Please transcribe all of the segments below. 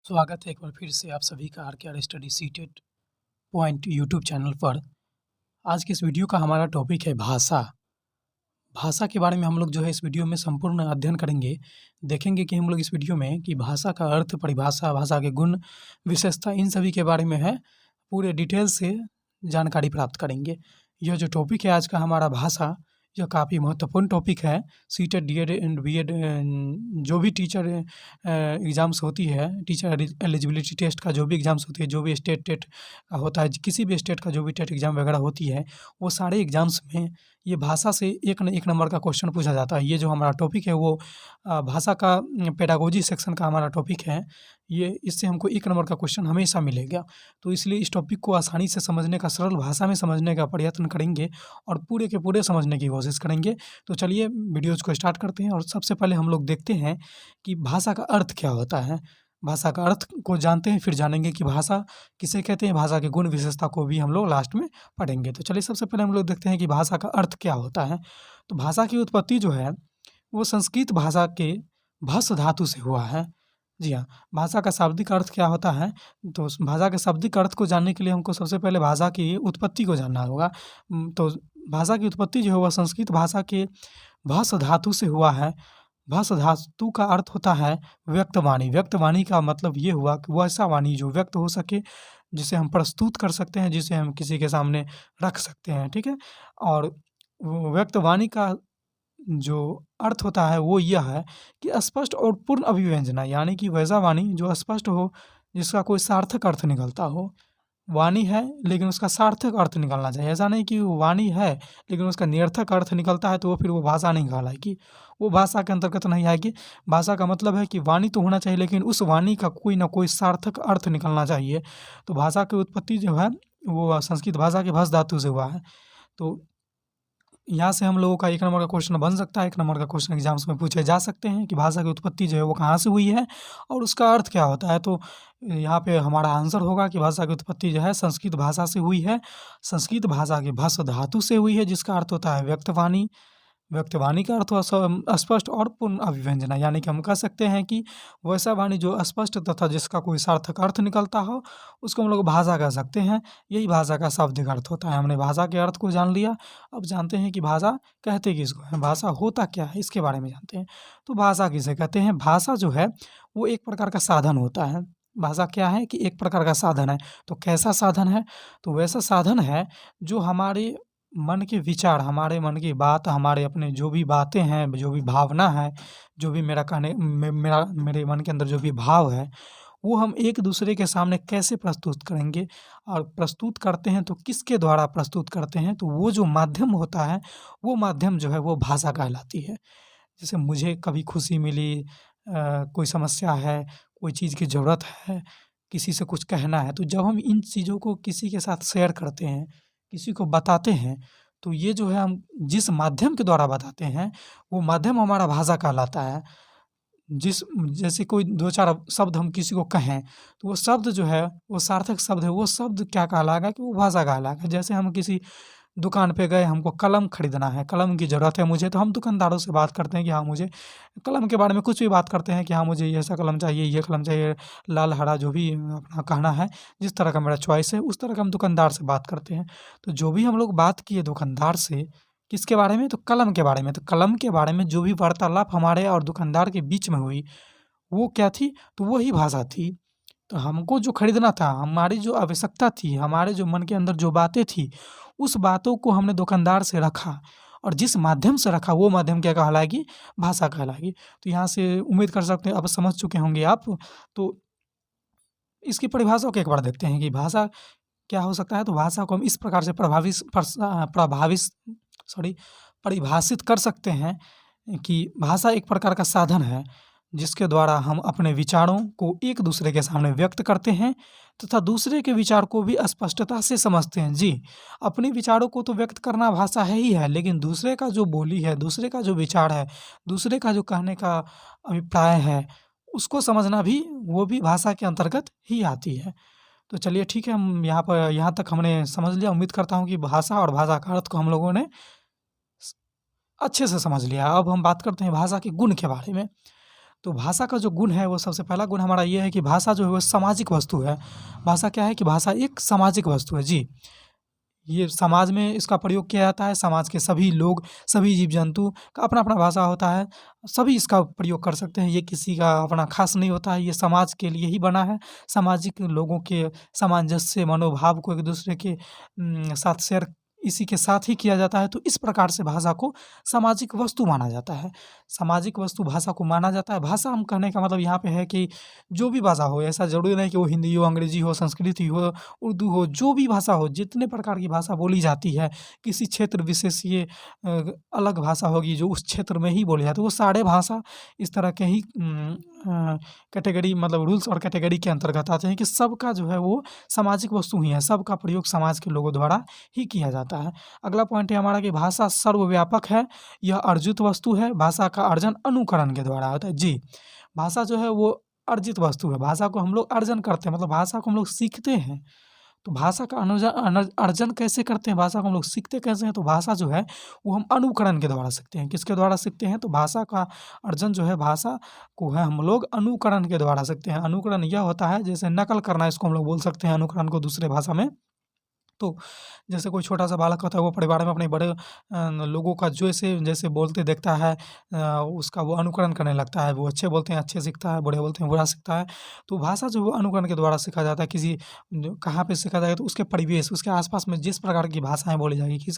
स्वागत है एक बार फिर से आप सभी का R study seated point YouTube channel पर। आज के इस वीडियो का हमारा टॉपिक है भाषा। भाषा के बारे में हम लोग जो है इस वीडियो में संपूर्ण अध्ययन करेंगे। देखेंगे कि हम लोग इस वीडियो में कि भाषा का अर्थ, परिभाषा, भाषा के गुण, विशेषता, इन सभी के बारे में है पूरे डिटेल से जानकारी प्राप्त करेंगे। यह जो टॉपिक है आज का हमारा भाषा, यह काफ़ी महत्वपूर्ण टॉपिक है। सीटेट, डीएड एंड बीएड जो भी टीचर एग्ज़ाम्स होती है, टीचर एलिजिबिलिटी टेस्ट का जो भी एग्ज़ाम्स होती है, जो भी स्टेट टेट का होता है, किसी भी स्टेट का जो भी टेट एग्ज़ाम वगैरह होती है, वो सारे एग्ज़ाम्स में ये भाषा से एक न एक नंबर का क्वेश्चन पूछा जाता है। ये जो हमारा टॉपिक है वो भाषा का पेडागोजी सेक्शन का हमारा टॉपिक है। ये इससे हमको एक नंबर का क्वेश्चन हमेशा मिलेगा। तो इसलिए इस टॉपिक को आसानी से समझने का, सरल भाषा में समझने का प्रयत्न करेंगे और पूरे के पूरे समझने की कोशिश करेंगे। तो चलिए वीडियोज़ को स्टार्ट करते हैं और सबसे पहले हम लोग देखते हैं कि भाषा का अर्थ क्या होता है। भाषा का अर्थ को जानते हैं, फिर जानेंगे कि भाषा किसे कहते हैं। भाषा के गुण, विशेषता को भी हम लोग लास्ट में पढ़ेंगे। तो चलिए सबसे पहले हम लोग देखते हैं कि भाषा का अर्थ क्या होता है। तो भाषा की उत्पत्ति जो है वो संस्कृत भाषा के भस धातु से हुआ है। जी हाँ, भाषा का शाब्दिक अर्थ क्या होता है? तो उस भाषा के शाब्दिक अर्थ को जानने के लिए हमको सबसे पहले भाषा की उत्पत्ति को जानना होगा। तो भाषा की उत्पत्ति जो है वह संस्कृत भाषा के भस धातु से हुआ है। भस धातु का अर्थ होता है व्यक्त वाणी। व्यक्त वाणी का मतलब ये हुआ कि वो ऐसा वाणी जो व्यक्त हो सके, जिसे हम प्रस्तुत कर सकते हैं, जिसे हम किसी के सामने रख सकते हैं, ठीक है? और व्यक्त वाणी का जो अर्थ होता है वो यह है कि स्पष्ट और पूर्ण अभिव्यंजना, यानी कि वैसा वाणी जो स्पष्ट हो, जिसका कोई सार्थक अर्थ निकलता हो। वाणी है लेकिन उसका सार्थक अर्थ निकलना चाहिए। ऐसा नहीं कि वो वाणी है लेकिन उसका निरर्थक अर्थ निकलता है तो वो फिर वो भाषा नहीं कहलाएगी, वो भाषा के अंतर्गत नहीं आएगी। भाषा का मतलब है कि वाणी तो होना चाहिए लेकिन उस वाणी का कोई ना कोई सार्थक अर्थ निकलना चाहिए। तो भाषा की उत्पत्ति जो है वो संस्कृत भाषा के भस धातु से हुआ है। तो यहाँ से हम लोगों का एक नंबर का क्वेश्चन बन सकता है, एक नंबर का क्वेश्चन एग्जाम्स में पूछे जा सकते हैं कि भाषा की उत्पत्ति जो है वो कहाँ से हुई है और उसका अर्थ क्या होता है। तो यहाँ पे हमारा आंसर होगा कि भाषा की उत्पत्ति जो है संस्कृत भाषा से हुई है। संस्कृत भाषा के भस धातु से हुई है, जिसका अर्थ होता है व्यक्तवाणी। व्यक्तवाणी का अर्थ हुआ स्पष्ट और पूर्ण अभिव्यंजना, यानी कि हम कह सकते हैं कि वैसा वाणी जो स्पष्ट तथा जिसका कोई सार्थक अर्थ निकलता हो, उसको हम लोग भाषा कह सकते हैं। यही भाषा का शाब्दिक अर्थ होता है। हमने भाषा के अर्थ को जान लिया, अब जानते हैं कि भाषा कहते किसको हैं, भाषा होता क्या है, इसके बारे में जानते हैं। तो भाषा किसे कहते हैं? भाषा जो है वो एक प्रकार का साधन होता है। भाषा क्या है कि एक प्रकार का साधन है। तो कैसा साधन है? तो वैसा साधन है जो हमारे मन के विचार, हमारे मन की बात, हमारे अपने जो भी बातें हैं, जो भी भावना है, जो भी मेरा कहने मेरा मेरे मन के अंदर जो भी भाव है, वो हम एक दूसरे के सामने कैसे प्रस्तुत करेंगे और प्रस्तुत करते हैं तो किसके द्वारा प्रस्तुत करते हैं, तो वो जो माध्यम होता है, वो माध्यम जो है वो भाषा कहलाती है। जैसे मुझे कभी खुशी मिली, कोई समस्या है, कोई चीज़ की ज़रूरत है, किसी से कुछ कहना है, तो जब हम इन चीज़ों को किसी के साथ शेयर करते हैं, किसी को बताते हैं, तो ये जो है हम जिस माध्यम के द्वारा बताते हैं, वो माध्यम हमारा भाषा कहलाता है। जैसे कोई 2-4 शब्द हम किसी को कहें, तो वो शब्द जो है, वो सार्थक शब्द है, वो शब्द क्या कहलाएगा कि वो भाषा कहलाएगा। जैसे हम किसी दुकान पे गए, हमको कलम खरीदना है, कलम की ज़रूरत है मुझे, तो हम दुकानदारों से बात करते हैं कि हाँ, मुझे कलम के बारे में कुछ भी बात करते हैं कि हाँ, मुझे ये ऐसा कलम चाहिए, ये कलम चाहिए, लाल, हरा, जो भी अपना कहना है, जिस तरह का मेरा चॉइस है, उस तरह का हम दुकानदार से बात करते हैं। तो जो भी हम लोग बात किए दुकानदार से, किसके बारे में? तो कलम के बारे में। तो कलम के बारे में जो भी वार्तालाप हमारे और दुकानदार के बीच में हुई, वो क्या थी? तो वही भाषा थी। तो हमको जो खरीदना था, हमारी जो आवश्यकता थी, हमारे जो मन के अंदर जो बातें थी, उस बातों को हमने दुकानदार से रखा और जिस माध्यम से रखा, वो माध्यम क्या कहलाएगी? भाषा कहलाएगी। तो यहाँ से उम्मीद कर सकते हैं अब समझ चुके होंगे आप। तो इसकी परिभाषा को एक बार देखते हैं कि भाषा क्या हो सकता है। तो भाषा को हम इस प्रकार से परिभाषित कर सकते हैं कि भाषा एक प्रकार का साधन है, जिसके द्वारा हम अपने विचारों को एक दूसरे के सामने व्यक्त करते हैं तथा दूसरे के विचार को भी स्पष्टता से समझते हैं। जी, अपने विचारों को तो व्यक्त करना भाषा है ही है, लेकिन दूसरे का जो बोली है, दूसरे का जो विचार है, दूसरे का जो कहने का अभिप्राय है, उसको समझना भी, वो भी भाषा के अंतर्गत ही आती है। तो चलिए ठीक है, हम यहाँ तक हमने समझ लिया। उम्मीद करता हूँ कि भाषा और भाषा का अर्थ को हम लोगों ने अच्छे से समझ लिया। अब हम बात करते हैं भाषा के गुण के बारे में। तो भाषा का जो गुण है वो सबसे पहला गुण हमारा ये है कि भाषा जो है वो सामाजिक वस्तु है। भाषा क्या है कि भाषा एक सामाजिक वस्तु है। जी, ये समाज में इसका प्रयोग किया जाता है। समाज के सभी लोग, सभी जीव-जंतु का अपना-अपना भाषा होता है। सभी इसका प्रयोग कर सकते हैं। ये किसी का अपना ख़ास नहीं होता है। ये समाज के लिए ही बना है। सामाजिक लोगों के सामंजस्य मनोभाव को एक-दूसरे के साथ शेयर इसी के साथ ही किया जाता है। तो इस प्रकार से भाषा को सामाजिक वस्तु माना जाता है। सामाजिक वस्तु भाषा को माना जाता है। भाषा हम कहने का मतलब यहाँ पे है कि जो भी भाषा हो, ऐसा ज़रूरी नहीं कि वो हिंदी हो, अंग्रेजी हो, संस्कृत हो, उर्दू हो, जो भी भाषा हो, जितने प्रकार की भाषा बोली जाती है, किसी क्षेत्र विशेष ये अलग भाषा होगी जो उस क्षेत्र में ही बोली जाती है। वो सारे भाषा इस तरह के ही कैटेगरी मतलब रूल्स और कैटेगरी के अंतर्गत आते हैं कि सबका जो है वो सामाजिक वस्तु ही है। सबका प्रयोग समाज के लोगों द्वारा ही किया जाता है। अगला पॉइंट है हमारा कि भाषा सर्वव्यापक है। यह अर्जित वस्तु है। भाषा का अर्जन अनुकरण के द्वारा होता है। जी, भाषा जो है वो अर्जित वस्तु है। भाषा को हम लोग अर्जन करते हैं, मतलब भाषा को हम लोग सीखते हैं। तो भाषा का अर्जन कैसे करते हैं, भाषा को हम लोग सीखते कैसे हैं? तो भाषा जो है वो हम अनुकरण के द्वारा सीखते हैं। किसके द्वारा सीखते हैं? तो भाषा का अर्जन जो है भाषा को है हम लोग अनुकरण के द्वारा सीखते हैं। अनुकरण यह होता है जैसे नकल करना, इसको हम लोग बोल सकते हैं अनुकरण को दूसरे भाषा में। तो जैसे कोई छोटा-सा बालक होता है वो परिवार में अपने बड़े लोगों का जैसे जैसे बोलते देखता है उसका वो अनुकरण करने लगता है। वो अच्छे बोलते हैं अच्छे सीखता है, बुरे बोलते हैं बुरा सीखता है। तो भाषा जो है वो अनुकरण के द्वारा सीखा जाता है। किसी जो कहाँ पे सीखा जाएगा तो उसके परिवेश, उसके आस-पास में जिस प्रकार की भाषाएँ बोली जाएगी,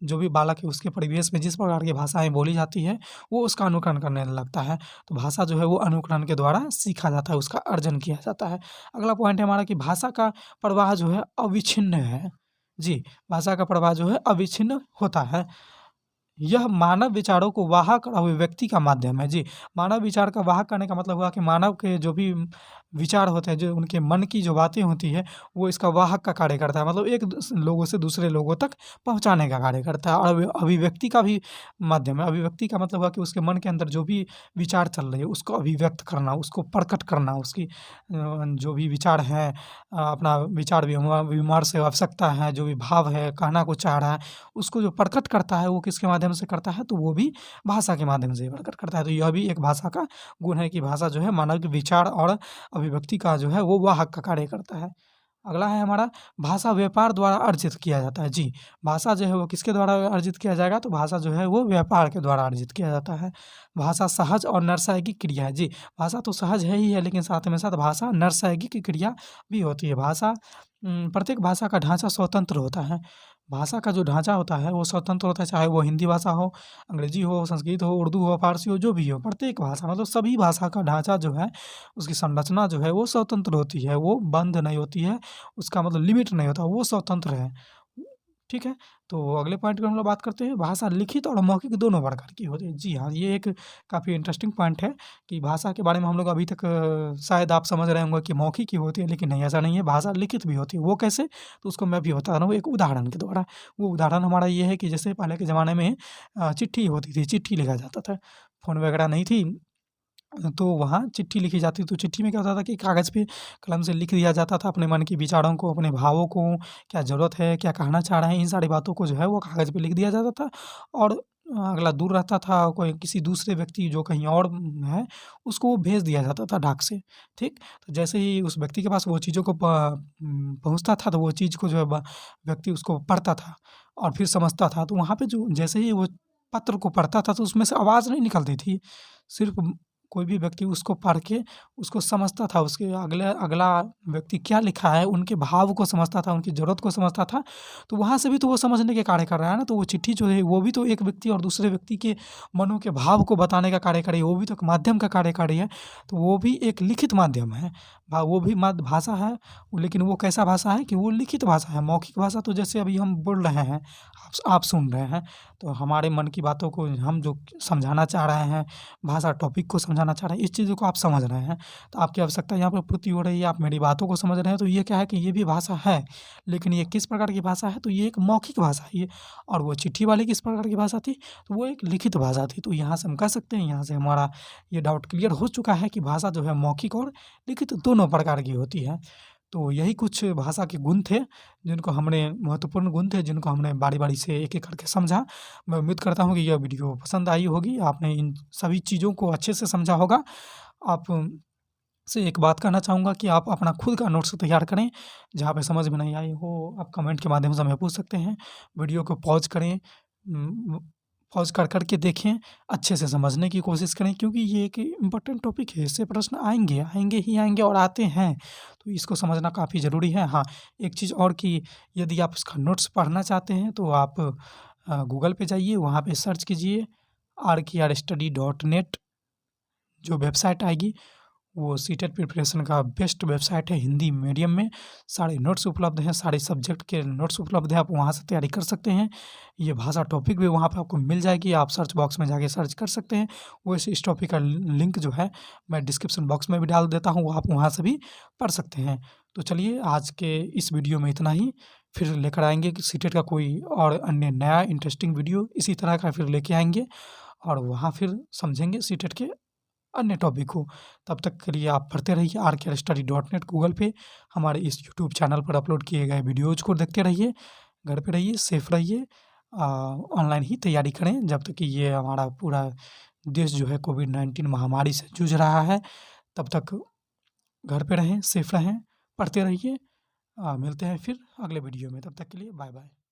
जो भी बालक है उसके परिवेश में जिस प्रकार की भाषाएँ बोली जाती है, वो उसका अनुकरण करने लगता है। तो भाषा जो है वो अनुकरण के द्वारा सीखा जाता है, उसका अर्जन किया जाता है। अगला पॉइंट है हमारा कि भाषा का प्रवाह जो है अविच्छिन्न है। जी, भाषा का प्रवाह जो है अविच्छिन्न होता है। यह मानव विचारों को वाहक और अभिव्यक्ति का माध्यम है। जी, मानव विचार का वाहक करने का मतलब हुआ कि मानव के जो भी विचार होते हैं, जो उनके मन की जो बातें होती हैं, वो इसका वाहक का कार्य करता है। मतलब एक लोगों से दूसरे लोगों तक पहुँचाने का कार्य करता है। और अभिव्यक्ति का भी माध्यम है। अभिव्यक्ति का मतलब हुआ कि उसके मन के अंदर जो भी विचार चल रहे हैं, उसको अभिव्यक्त करना, उसको प्रकट करना, उसकी जो भी विचार हैं अपना विचार विमर्श से आवश्यकता है, जो भी भाव है, कहना को चाह रहा है, उसको जो प्रकट करता है वो किसके माध्यम से करता है? तो वो भी भाषा के माध्यम से प्रकट करता है। तो यह भी एक भाषा का गुण है कि भाषा जो है मानव के विचार और अभिव्यक्ति का जो है वो वाहक का कार्य करता है। अगला है हमारा भाषा व्यापार द्वारा अर्जित किया जाता है। जी, भाषा जो है वो किसके द्वारा अर्जित किया जाएगा? तो भाषा जो है वो व्यापार के द्वारा अर्जित किया जाता है। भाषा सहज और नरसायगिक क्रिया है। जी, भाषा तो सहज है ही है लेकिन साथ में साथ भाषा नरसायगिक क्रिया भी होती है। भाषा प्रत्येक भाषा का ढाँचा स्वतंत्र होता है। भाषा का जो ढाँचा होता है वो स्वतंत्र होता है, चाहे वो हिंदी भाषा हो, अंग्रेजी हो, संस्कृत हो, उर्दू हो, फ़ारसी हो, जो भी हो। प्रत्येक भाषा मतलब सभी भाषा का ढाँचा जो है, उसकी संरचना जो है वो स्वतंत्र होती है, वो बंद नहीं होती है, उसका मतलब लिमिट नहीं होता, वो स्वतंत्र है। ठीक है? तो अगले पॉइंट की हम लोग बात करते हैं, भाषा लिखित और मौखिक दोनों प्रकार की होती है। जी हाँ, ये एक काफ़ी इंटरेस्टिंग पॉइंट है कि भाषा के बारे में हम लोग अभी तक शायद आप समझ रहे होंगे कि मौखिक ही होती है, लेकिन नहीं ऐसा नहीं है, भाषा लिखित भी होती है। वो कैसे? तो उसको मैं भी बता रहा हूँ एक उदाहरण के द्वारा। वो उदाहरण हमारा ये है कि जैसे पहले के ज़माने में चिट्ठी होती थी, चिट्ठी लिखा जाता था, फ़ोन वगैरह नहीं थी। तो वहाँ चिट्ठी लिखी जाती, तो चिट्ठी में क्या होता था कि कागज़ पे कलम से लिख दिया जाता था अपने मन के विचारों को, अपने भावों को, क्या ज़रूरत है, क्या कहना चाह रहे हैं, इन सारी बातों को जो है वो कागज़ पे लिख दिया जाता था। और अगला दूर रहता था, कोई किसी दूसरे व्यक्ति जो कहीं और है, उसको वो भेज दिया जाता था डाक से, ठीक? तो जैसे ही उस व्यक्ति के पास वो चीज़ों को पहुँचता था, तो वो चीज़ को जो है व्यक्ति उसको पढ़ता था और फिर समझता था। तो वहाँ पे जो जैसे ही वो पत्र को पढ़ता था, तो उसमें से आवाज़ नहीं निकलती थी, सिर्फ़ कोई भी व्यक्ति उसको पढ़ के उसको समझता था, उसके अगला व्यक्ति क्या लिखा है, उनके भाव को समझता था, उनकी ज़रूरत को समझता था। तो वहाँ से भी तो वो समझने के कार्य कर रहा है ना, तो वो चिट्ठी जो है वो भी तो एक व्यक्ति और दूसरे व्यक्ति के मनों के भाव को बताने का कार्य कर रही है, वो भी तो एक माध्यम का कार्य कर रही है। तो वो भी एक लिखित माध्यम है, वो भी भाषा है, लेकिन वो कैसा भाषा है कि वो लिखित भाषा है। मौखिक भाषा तो जैसे अभी हम बोल रहे हैं, आप सुन रहे हैं, तो हमारे मन की बातों को हम जो समझाना चाह रहे हैं, भाषा टॉपिक को समझाना चाह रहे हैं, इस चीज़ों को आप समझ रहे हैं, तो आपकी आवश्यकता यहाँ पे पूर्ति हो रही है, आप मेरी बातों को समझ रहे हैं, तो ये क्या है कि ये भी भाषा है। लेकिन ये किस प्रकार की भाषा है? तो ये एक मौखिक भाषा है ये। और वो चिट्ठी वाली किस प्रकार की भाषा थी? तो वो एक लिखित भाषा थी। तो यहाँ से हम कह सकते हैं, यहाँ से हमारा ये डाउट क्लियर हो चुका है कि भाषा जो है मौखिक और लिखित दोनों प्रकार की होती है। तो यही कुछ भाषा के गुण थे, जिनको हमने महत्वपूर्ण गुण थे, जिनको हमने बारी-बारी से एक-एक करके समझा। मैं उम्मीद करता हूँ कि यह वीडियो पसंद आई होगी, आपने इन सभी चीज़ों को अच्छे से समझा होगा। आप से एक बात कहना चाहूँगा कि आप अपना खुद का नोट्स तैयार करें, जहाँ पे समझ में नहीं आई हो, आप कमेंट के माध्यम से हमें पूछ सकते हैं। वीडियो को पॉज़ करें, पॉज़ कर के देखें, अच्छे से समझने की कोशिश करें, क्योंकि ये एक इम्पोर्टेंट टॉपिक है, इससे प्रश्न आएँगे, आएँगे ही आएँगे और आते हैं, तो इसको समझना काफ़ी ज़रूरी है। हाँ, एक चीज़ और कि यदि आप इसका नोट्स पढ़ना चाहते हैं, तो आप गूगल पे जाइए, वहाँ पे सर्च कीजिए rkrstudy.net, जो वेबसाइट आएगी वो सीटेट प्रिपरेशन का बेस्ट वेबसाइट है। हिंदी मीडियम में सारे नोट्स उपलब्ध हैं, सारे सब्जेक्ट के नोट्स उपलब्ध हैं, आप वहाँ से तैयारी कर सकते हैं। ये भाषा टॉपिक भी वहाँ पे आपको मिल जाएगी, आप सर्च बॉक्स में जाके सर्च कर सकते हैं। वैसे इस टॉपिक का लिंक जो है मैं डिस्क्रिप्शन बॉक्स में भी डाल देता हूँ, आप वहाँ से भी पढ़ सकते हैं। तो चलिए आज के इस वीडियो में इतना ही, फिर लेकर आएँगे कि सीटेट का कोई और अन्य नया इंटरेस्टिंग वीडियो इसी तरह का फिर लेके आएँगे और वहाँ फिर समझेंगे सीटेट के अन्य टॉपिक को। तब तक के लिए आप पढ़ते रहिए rkrstudy.net गूगल पे हमारे इस यूट्यूब चैनल पर अपलोड किए गए वीडियोज़ को देखते रहिए। घर पे रहिए, सेफ रहिए, ऑनलाइन ही तैयारी करें जब तक कि ये हमारा पूरा देश जो है कोविड-19 महामारी से जूझ रहा है। तब तक घर पे रहें, सेफ रहें, पढ़ते रहिए। मिलते हैं फिर अगले वीडियो में, तब तक के लिए बाय-बाय।